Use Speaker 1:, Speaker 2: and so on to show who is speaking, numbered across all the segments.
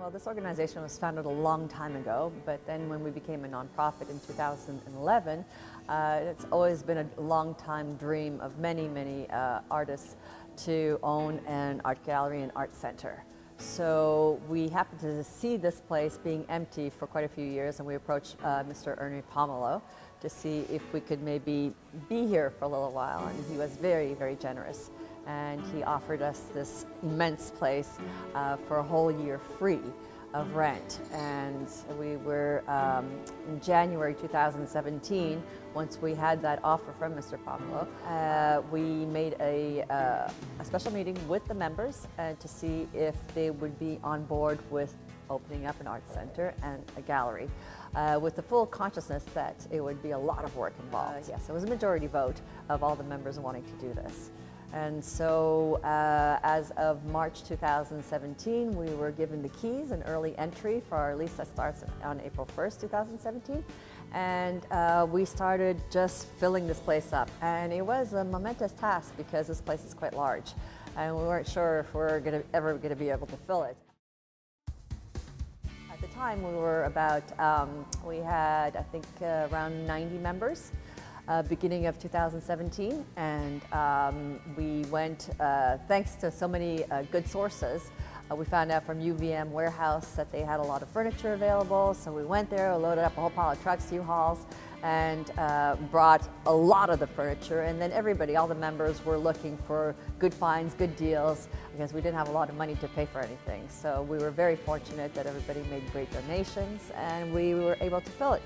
Speaker 1: Well, this organization was founded a long time ago, but then when we became a nonprofit in 2011, it's always been a long time dream of many artists to own an art gallery and art center. So we happened to see this place being empty for quite a few years, and we approached Mr. Ernie Pomelo to see if we could maybe be here for a little while, and he was very generous. And he offered us this immense place for a whole year free of rent. And we were, in January 2017, once we had that offer from Mr. Pomelo, we made a special meeting with the members to see if they would be on board with opening up an art center and a gallery, with the full consciousness that it would be a lot of work involved. Yes, it was a majority vote of all the members wanting to do this. And so as of March 2017, we were given the keys and early entry for our lease that starts on April 1st, 2017. And we started just filling this place up. And it was a momentous task because this place is quite large. And we weren't sure if we're ever going to be able to fill it. At the time, we were about, we had, I think, around 90 members. Beginning of 2017, and we went, thanks to so many good sources, we found out from UVM Warehouse that they had a lot of furniture available, so we went there, loaded up a whole pile of trucks, U-Hauls, and brought a lot of the furniture, and then everybody, all the members were looking for good finds, good deals, because we didn't have a lot of money to pay for anything. So we were very fortunate that everybody made great donations, and we were able to fill it.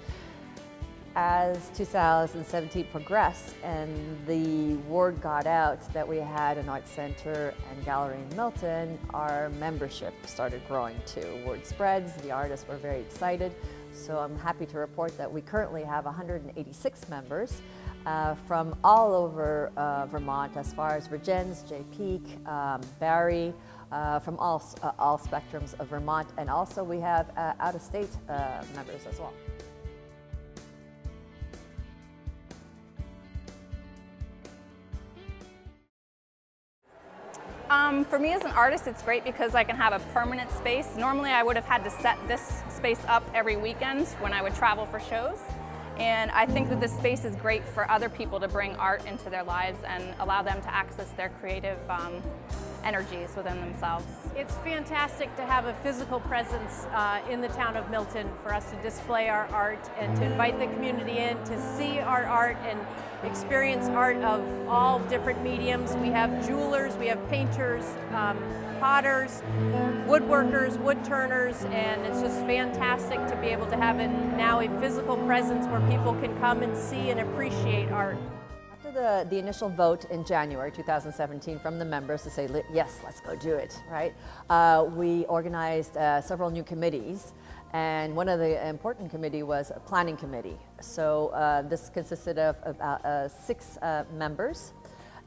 Speaker 1: As 2017 progressed and the word got out that we had an art center and gallery in Milton, our membership started growing too. Word spreads, the artists were very excited. So I'm happy to report that we currently have 186 members from all over Vermont, as far as Regents, Jay Peak, Barrie, from all spectrums of Vermont, and also we have out-of-state members as well.
Speaker 2: For me as an artist, it's great because I can have a permanent space. Normally I would have had to set this space up every weekend when I would travel for shows. And I think that this space is great for other people to bring art into their lives and allow them to access their creative energies within themselves.
Speaker 3: It's fantastic to have a physical presence in the town of Milton for us to display our art and to invite the community in to see our art and experience art of all different mediums. We have jewelers, we have painters, potters, woodworkers, wood turners, and it's just fantastic to be able to have now a physical presence where people can come and see and appreciate art.
Speaker 1: After the initial vote in January 2017 from the members to say, yes, let's go do it, right? We organized several new committees, and one of the important committee was a planning committee. So this consisted of about 6 members,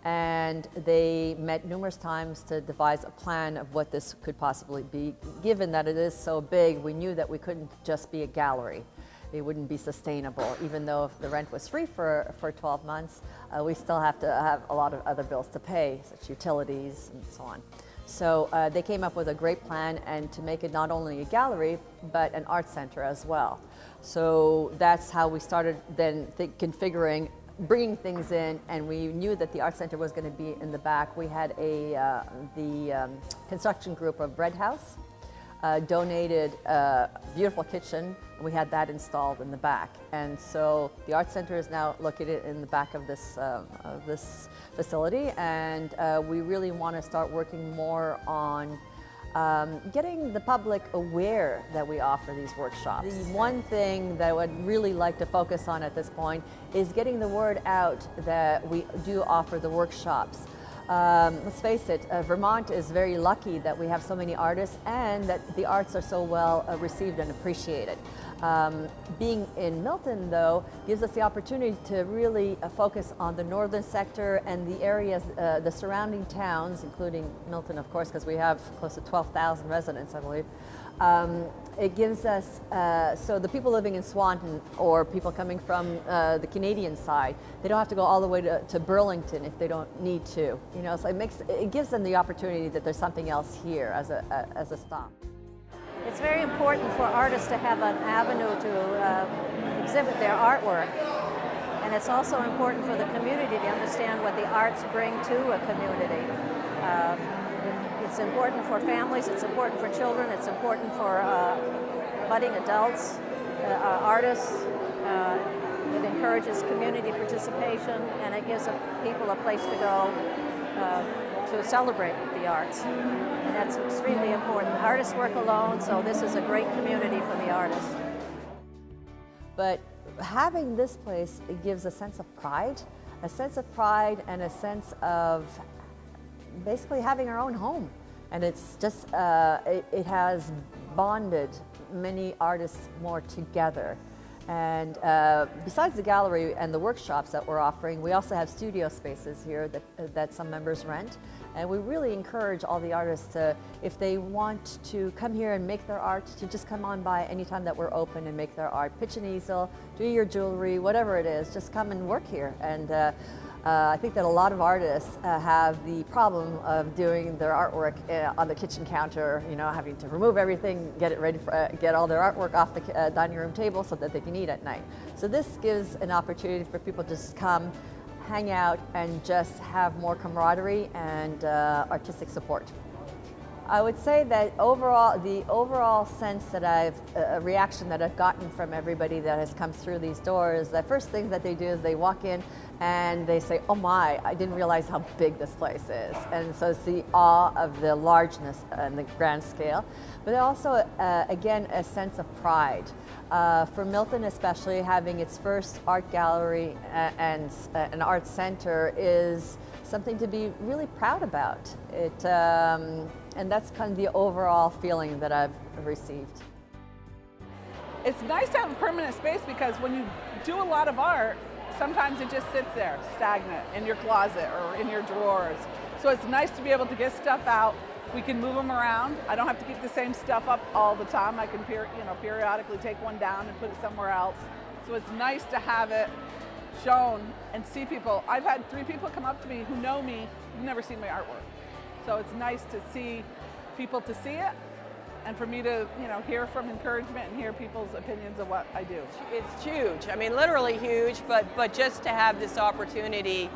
Speaker 1: and they met numerous times to devise a plan of what this could possibly be. Given that it is so big, we knew that we couldn't just be a gallery. It wouldn't be sustainable. Even though if the rent was free for 12 months, we still have to have a lot of other bills to pay, such utilities and so on. So they came up with a great plan, and to make it not only a gallery, but an art center as well. So that's how we started then configuring, bringing things in, and we knew that the art center was going to be in the back. We had the construction group of Bread House donated a beautiful kitchen, and we had that installed in the back. And so the art center is now located in the back of this facility, and we really want to start working more on getting the public aware that we offer these workshops. The one thing that I would really like to focus on at this point is getting the word out that we do offer the workshops. Let's face it, Vermont is very lucky that we have so many artists and that the arts are so well received and appreciated. Being in Milton, though, gives us the opportunity to really focus on the northern sector and the areas, the surrounding towns, including Milton, of course, because we have close to 12,000 residents, I believe. It gives us, so the people living in Swanton or people coming from the Canadian side, they don't have to go all the way to Burlington if they don't need to. You know, so it gives them the opportunity that there's something else here as a stop.
Speaker 3: It's It's very important for artists to have an avenue to exhibit their artwork. And it's also important for the community to understand what the arts bring to a community. It's important for families, it's important for children, it's important for budding adults, artists. It encourages community participation, and it gives people a place to go to celebrate the arts. And that's extremely important. Artists work alone, so this is a great community for the artists.
Speaker 1: But having this place, it gives a sense of pride and a sense of basically having our own home. And it's just, it has bonded many artists more together. And besides the gallery and the workshops that we're offering, we also have studio spaces here that some members rent. And we really encourage all the artists to, if they want to come here and make their art, to just come on by anytime that we're open and make their art. Pitch an easel, do your jewelry, whatever it is, just come and work here. And I think that a lot of artists have the problem of doing their artwork on the kitchen counter, you know, having to remove everything, get it ready for, get all their artwork off the dining room table so that they can eat at night. So this gives an opportunity for people to just come, hang out, and just have more camaraderie and artistic support. I would say that overall, the overall sense that reaction that I've gotten from everybody that has come through these doors, the first thing that they do is they walk in and they say, oh my, I didn't realize how big this place is. And so it's the awe of the largeness and the grand scale, but also, again, a sense of pride. For Milton especially, having its first art gallery and an art center is something to be really proud about. And that's kind of the overall feeling that I've received.
Speaker 4: It's nice to have a permanent space because when you do a lot of art, sometimes it just sits there, stagnant, in your closet or in your drawers. So it's nice to be able to get stuff out. We can move them around. I don't have to keep the same stuff up all the time. I can periodically take one down and put it somewhere else. So it's nice to have it shown and see people. I've had 3 people come up to me who know me, who've never seen my artwork. So it's nice to see people to see it, and for me to hear from encouragement and hear people's opinions of what I do.
Speaker 5: It's huge. I mean, literally huge, but just to have this opportunity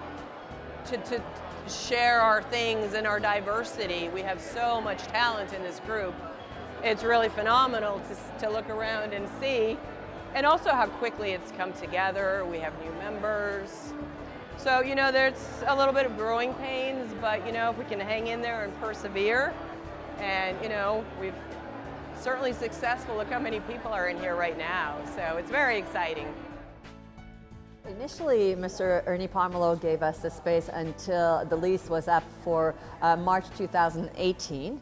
Speaker 5: to share our things and our diversity. We have so much talent in this group. It's really phenomenal to look around and see, and also how quickly it's come together. We have new members. So, there's a little bit of growing pains, but, if we can hang in there and persevere, and, we've certainly successful. Look how many people are in here right now. So it's very exciting.
Speaker 1: Initially, Mr. Ernie Pomerleau gave us the space until the lease was up for March 2018.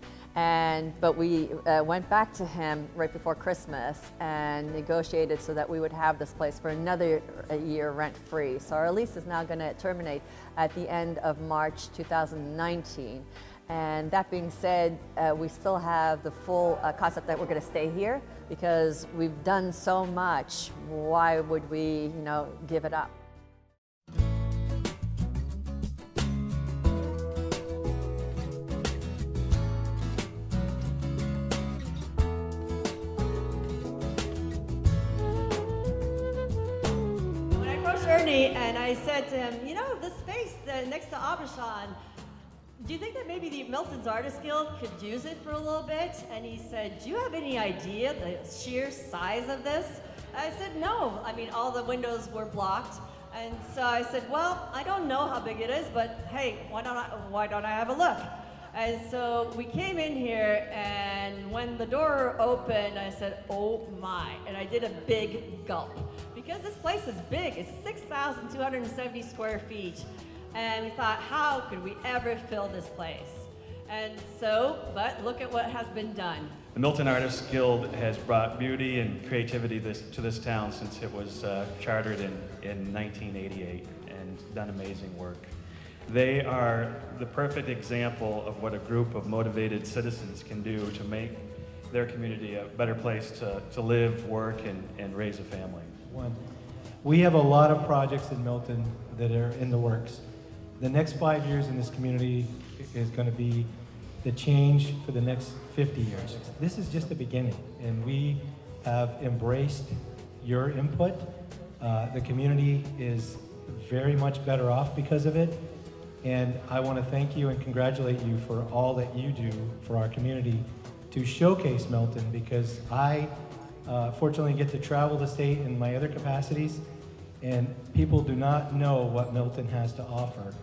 Speaker 1: But we went back to him right before Christmas and negotiated so that we would have this place for another year rent-free. So our lease is now going to terminate at the end of March 2019. And that being said, we still have the full concept that we're going to stay here because we've done so much. Why would we, give it up?
Speaker 6: When I approached Ernie and I said to him, this space next to Abishan, do you think that maybe the Milton Artists Guild could use it for a little bit? And he said, do you have any idea the sheer size of this? I said, no. I mean, all the windows were blocked. And so I said, well, I don't know how big it is, but hey, why don't I have a look? And so we came in here, and when the door opened, I said, oh my, and I did a big gulp. Because this place is big, it's 6,270 square feet. And we thought, how could we ever fill this place? And so, but look at what has been done.
Speaker 7: The Milton Artists Guild has brought beauty and creativity to this town since it was chartered in 1988 and done amazing work. They are the perfect example of what a group of motivated citizens can do to make their community a better place to live, work, and raise a family.
Speaker 8: We have a lot of projects in Milton that are in the works. The next 5 years in this community is going to be the change for the next 50 years. This is just the beginning, and we have embraced your input. The community is very much better off because of it, and I want to thank you and congratulate you for all that you do for our community to showcase Milton, because I fortunately get to travel the state in my other capacities, and people do not know what Milton has to offer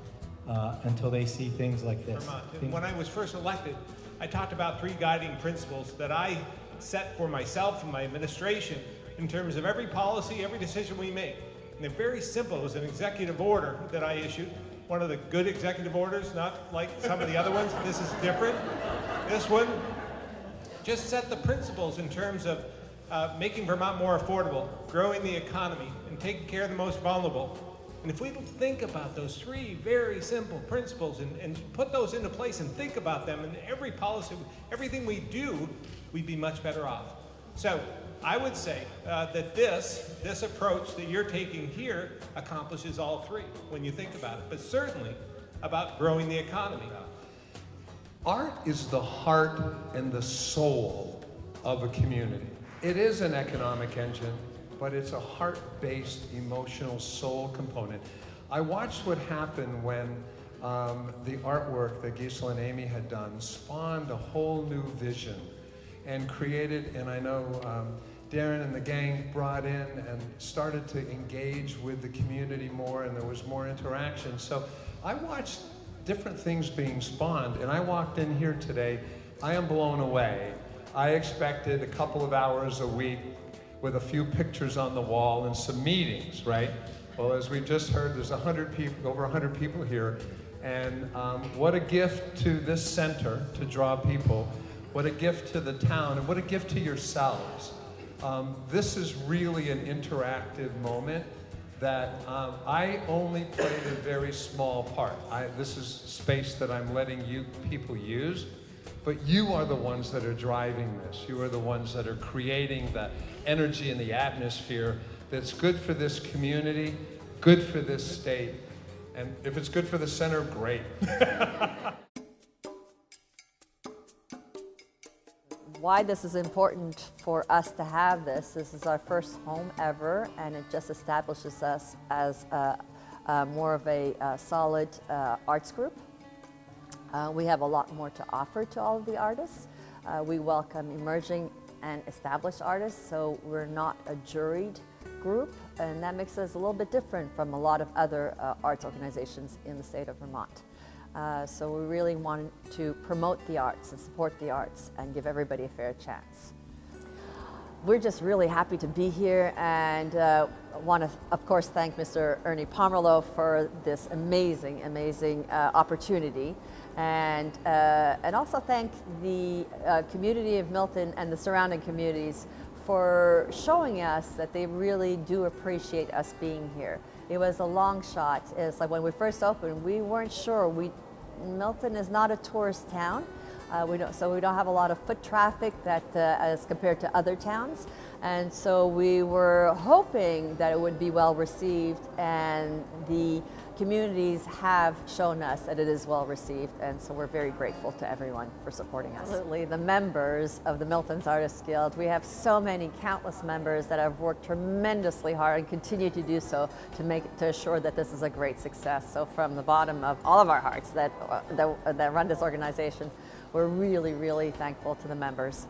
Speaker 8: until they see things like this.
Speaker 9: When I was first elected, I talked about 3 guiding principles that I set for myself and my administration in terms of every policy, every decision we make. And they're very simple. It was an executive order that I issued, one of the good executive orders, not like some of the other ones. This is different. This one just set the principles in terms of making Vermont more affordable, growing the economy, and taking care of the most vulnerable. And if we think about those 3 very simple principles and put those into place and think about them in every policy, everything we do, we'd be much better off. So I would say that this approach that you're taking here accomplishes all 3 when you think about it, but certainly about growing the economy.
Speaker 10: Art is the heart and the soul of a community. It is an economic engine, but it's a heart-based, emotional soul component. I watched what happened when the artwork that Gisela and Amy had done spawned a whole new vision and created, and I know Darren and the gang brought in and started to engage with the community more, and there was more interaction. So I watched different things being spawned, and I walked in here today, I am blown away. I expected a couple of hours a week with a few pictures on the wall and some meetings, right? Well, as we just heard, there's 100 people, over 100 people here, and what a gift to this center to draw people, what a gift to the town, and what a gift to yourselves. This is really an interactive moment that I only played a very small part. This is space that I'm letting you people use, but you are the ones that are driving this. You are the ones that are creating the energy and the atmosphere that's good for this community, good for this state, and if it's good for the center, great.
Speaker 1: Why this is important for us to have this. This is our first home ever, and it just establishes us as more of a solid arts group. We have a lot more to offer to all of the artists. We welcome emerging and established artists, so we're not a juried group, and that makes us a little bit different from a lot of other arts organizations in the state of Vermont. So we really want to promote the arts and support the arts and give everybody a fair chance. We're just really happy to be here, and want to, of course, thank Mr. Ernie Pomerleau for this amazing opportunity, and also thank the community of Milton and the surrounding communities for showing us that they really do appreciate us being here. It was a long shot. It's like when we first opened, we weren't sure. Milton is not a tourist town. We don't have a lot of foot traffic that as compared to other towns, and so we were hoping that it would be well received, and the communities have shown us that it is well received, and so we're very grateful to everyone for supporting us. Absolutely, the members of the Milton Artists Guild, we have so many countless members that have worked tremendously hard and continue to do so to assure that this is a great success. So from the bottom of all of our hearts that run this organization, we're really, really thankful to the members.